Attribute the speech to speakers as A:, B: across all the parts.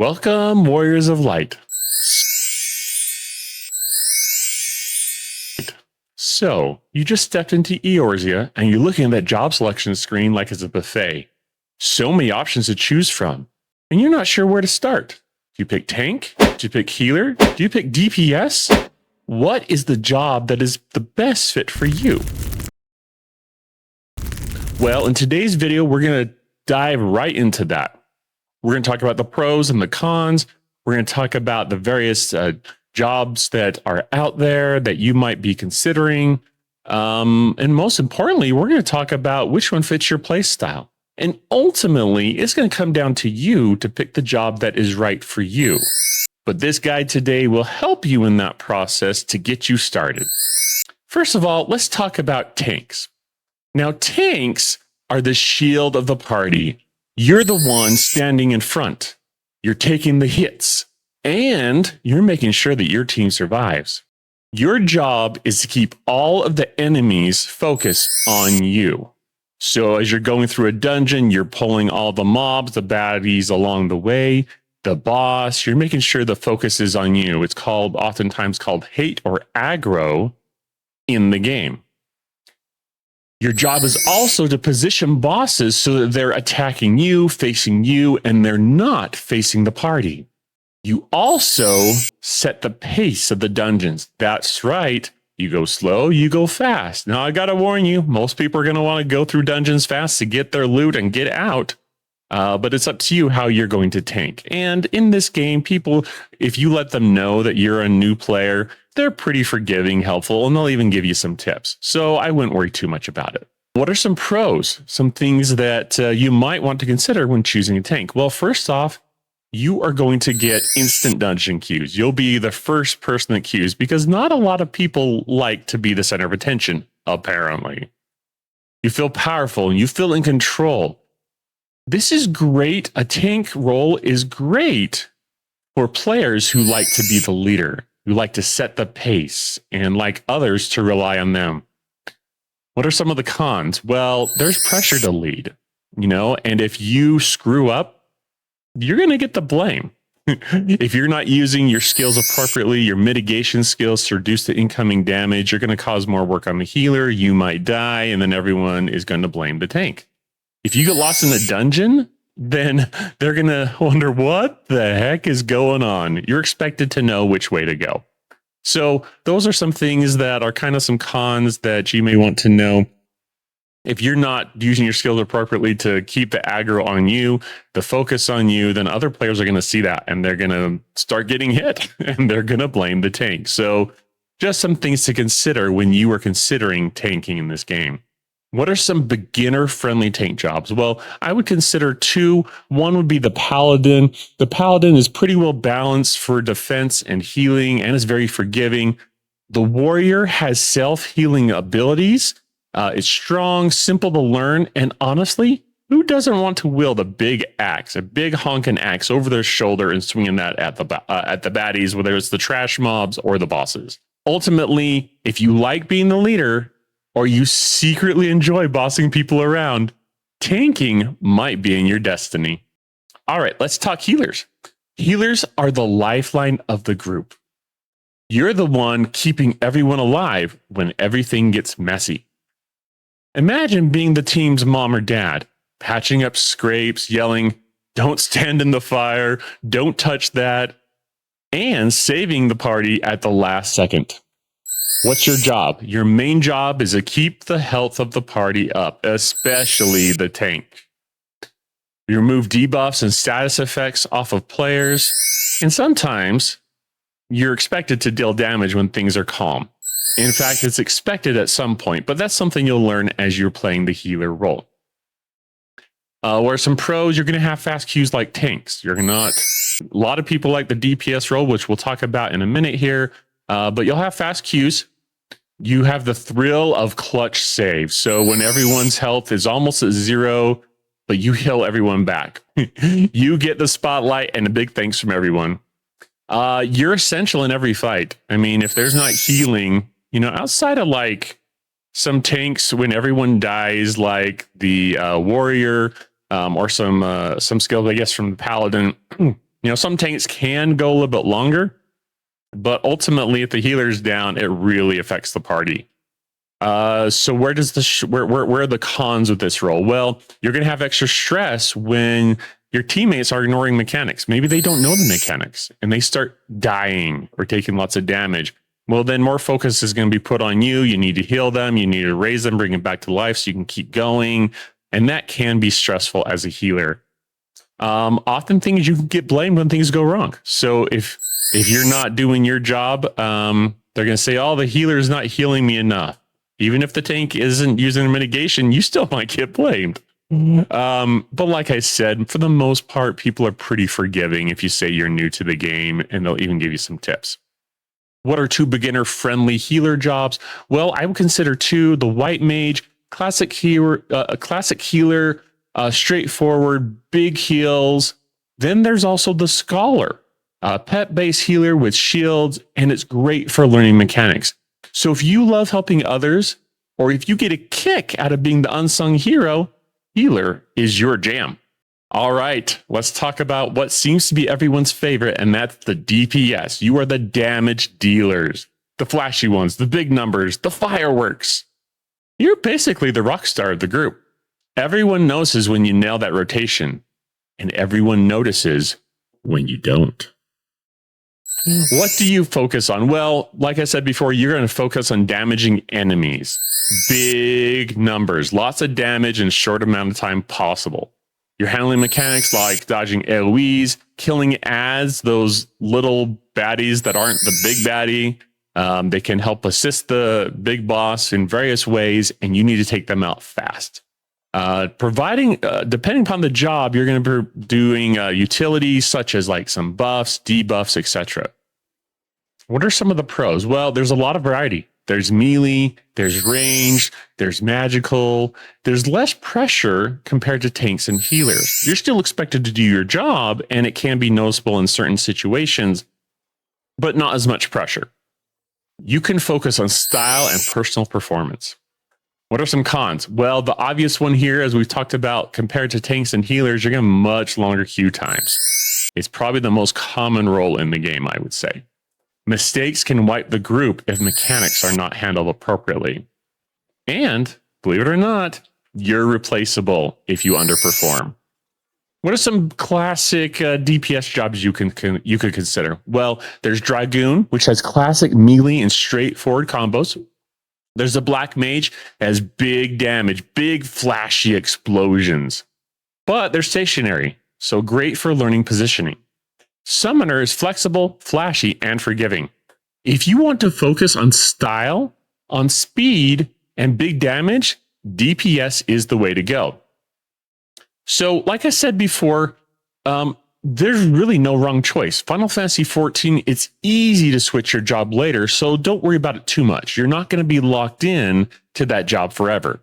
A: Welcome, Warriors of Light. So, you just stepped into Eorzea, and you're looking at that job selection screen like it's a buffet. So many options to choose from, and you're not sure where to start. Do you pick tank? Do you pick healer? Do you pick DPS? What is the job that is the best fit for you? Well, in today's video, we're going to dive right into that. We're going to talk about the pros and the cons. We're going to talk about the various jobs that are out there that you might be considering. And most importantly, we're going to talk about which one fits your play style. And ultimately, it's going to come down to you to pick the job that is right for you. But this guide today will help you in that process to get you started. First of all, let's talk about tanks. Now, tanks are the shield of the party. You're the one standing in front. You're taking the hits, and you're making sure that your team survives. Your job is to keep all of the enemies focused on you. So as you're going through a dungeon, you're pulling all the mobs, the baddies along the way, the boss, you're making sure the focus is on you. It's oftentimes called hate or aggro in the game. Your job is also to position bosses so that they're attacking you, facing you, and they're not facing the party. You also set the pace of the dungeons. That's right. You go slow, you go fast. Now, I got to warn you, most people are going to want to go through dungeons fast to get their loot and get out. But it's up to you how you're going to tank. And in this game, people, if you let them know that you're a new player, they're pretty forgiving, helpful, and they'll even give you some tips. So I wouldn't worry too much about it. What are some pros? Some things that you might want to consider when choosing a tank? Well, first off, you are going to get instant dungeon queues. You'll be the first person that queues because not a lot of people like to be the center of attention, apparently. You feel powerful and you feel in control. This is great. A tank role is great for players who like to be the leader, who like to set the pace and like others to rely on them. What are some of the cons? Well, there's pressure to lead, and if you screw up, you're going to get the blame. If you're not using your skills appropriately, your mitigation skills to reduce the incoming damage, you're going to cause more work on the healer. You might die, and then everyone is going to blame the tank. If you get lost in a dungeon, then they're going to wonder what the heck is going on. You're expected to know which way to go. So those are some things that are kind of some cons that you may want to know. If you're not using your skills appropriately to keep the aggro on you, the focus on you, then other players are going to see that and they're going to start getting hit and they're going to blame the tank. So just some things to consider when you are considering tanking in this game. What are some beginner-friendly tank jobs? Well, I would consider two. One would be the Paladin. The Paladin is pretty well balanced for defense and healing and is very forgiving. The Warrior has self-healing abilities. It's strong, simple to learn, and honestly, who doesn't want to wield a big axe, a big honking axe over their shoulder and swinging that at the baddies, whether it's the trash mobs or the bosses? Ultimately, if you like being the leader, or you secretly enjoy bossing people around, tanking might be in your destiny. All right, let's talk healers. Healers are the lifeline of the group. You're the one keeping everyone alive when everything gets messy. Imagine being the team's mom or dad, patching up scrapes, yelling, "Don't stand in the fire, don't touch that," and saving the party at the last second. What's your job? Your main job is to keep the health of the party up, especially the tank. You remove debuffs and status effects off of players, and sometimes you're expected to deal damage when things are calm. In fact, it's expected at some point, but that's something you'll learn as you're playing the healer role. Where some pros, you're going to have fast queues like tanks. A lot of people like the DPS role, which we'll talk about in a minute here, but you'll have fast queues. You have the thrill of clutch saves. So when everyone's health is almost at zero, but you heal everyone back, you get the spotlight and a big thanks from everyone. You're essential in every fight. I mean, if there's not healing, outside of like some tanks when everyone dies, like the warrior, or some skills, I guess, from the Paladin, Some tanks can go a little bit longer, but ultimately, if the healer's down, it really affects the party. So where are the cons with this role? Well, you're going to have extra stress when your teammates are ignoring mechanics. Maybe they don't know the mechanics and they start dying or taking lots of damage. Well, then more focus is going to be put on you. You need to heal them. You need to raise them, bring them back to life so you can keep going. And that can be stressful as a healer. Often things you can get blamed when things go wrong. So if you're not doing your job, they're going to say, oh, the healer is not healing me enough. Even if the tank isn't using the mitigation, you still might get blamed. But like I said, for the most part, people are pretty forgiving if you say you're new to the game, and they'll even give you some tips. What are 2 beginner-friendly healer jobs? Well, I would consider 2: the White Mage, classic healer, straightforward, big heals. Then there's also the Scholar, a pet-based healer with shields, and it's great for learning mechanics. So if you love helping others, or if you get a kick out of being the unsung hero, healer is your jam. All right, let's talk about what seems to be everyone's favorite, and that's the DPS. You are the damage dealers, the flashy ones, the big numbers, the fireworks. You're basically the rock star of the group. Everyone notices when you nail that rotation, and everyone notices when you don't. What do you focus on? Well, like I said before, you're going to focus on damaging enemies. Big numbers, lots of damage in a short amount of time possible. You're handling mechanics like dodging AoEs, killing ads, those little baddies that aren't the big baddie. They can help assist the big boss in various ways, and you need to take them out fast. Depending upon the job, you're going to be doing utilities such as like some buffs, debuffs, etc. What are some of the pros? Well, there's a lot of variety. There's melee, there's ranged, there's magical. There's less pressure compared to tanks and healers. You're still expected to do your job, and it can be noticeable in certain situations, but not as much pressure. You can focus on style and personal performance. What are some cons? Well, the obvious one here, as we've talked about, compared to tanks and healers, you're going to have much longer queue times. It's probably the most common role in the game, I would say. Mistakes can wipe the group if mechanics are not handled appropriately. And, believe it or not, you're replaceable if you underperform. What are some classic DPS jobs you could consider? Well, there's Dragoon, which has classic melee and straightforward combos. There's a Black Mage that has big damage, big flashy explosions. But they're stationary, so great for learning positioning. Summoner is flexible, flashy, and forgiving. If you want to focus on style, on speed, and big damage, DPS is the way to go. So, like I said before, there's really no wrong choice. Final Fantasy XIV, it's easy to switch your job later, so don't worry about it too much. You're not going to be locked in to that job forever.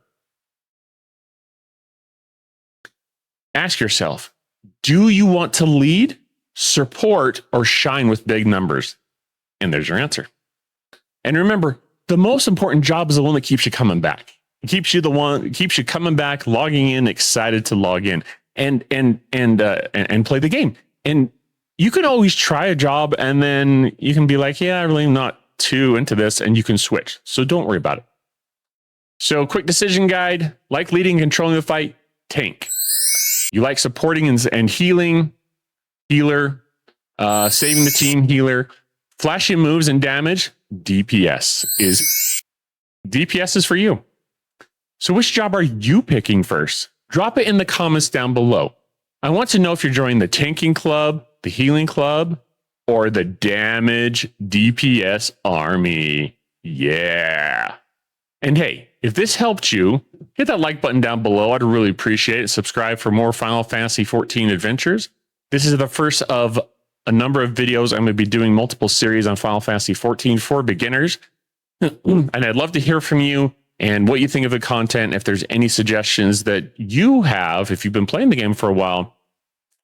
A: Ask yourself, do you want to lead, support, or shine with big numbers? And there's your answer. And remember, the most important job is the one that keeps you coming back. It keeps you coming back, logging in, excited to log in and play the game. And you can always try a job and then you can be like, yeah, I really am not too into this, and you can switch. So don't worry about it. So quick decision guide: like leading and controlling the fight, tank. You like supporting and healing, healer. Saving the team, healer. Flashy moves and damage, DPS is for you. So which job are you picking first? Drop it in the comments down below. I want to know if you're joining the tanking club, the healing club, or the damage DPS army. Yeah. And hey, if this helped you, hit that like button down below. I'd really appreciate it. Subscribe for more Final Fantasy XIV adventures. This is the first of a number of videos. I'm going to be doing multiple series on Final Fantasy XIV for beginners. And I'd love to hear from you and what you think of the content. If there's any suggestions that you have, if you've been playing the game for a while,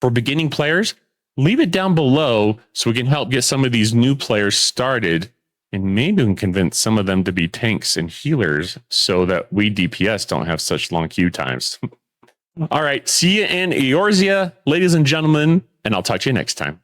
A: for beginning players, leave it down below so we can help get some of these new players started, and maybe we can convince some of them to be tanks and healers so that we DPS don't have such long queue times. All right, see you in Eorzea, ladies and gentlemen, and I'll talk to you next time.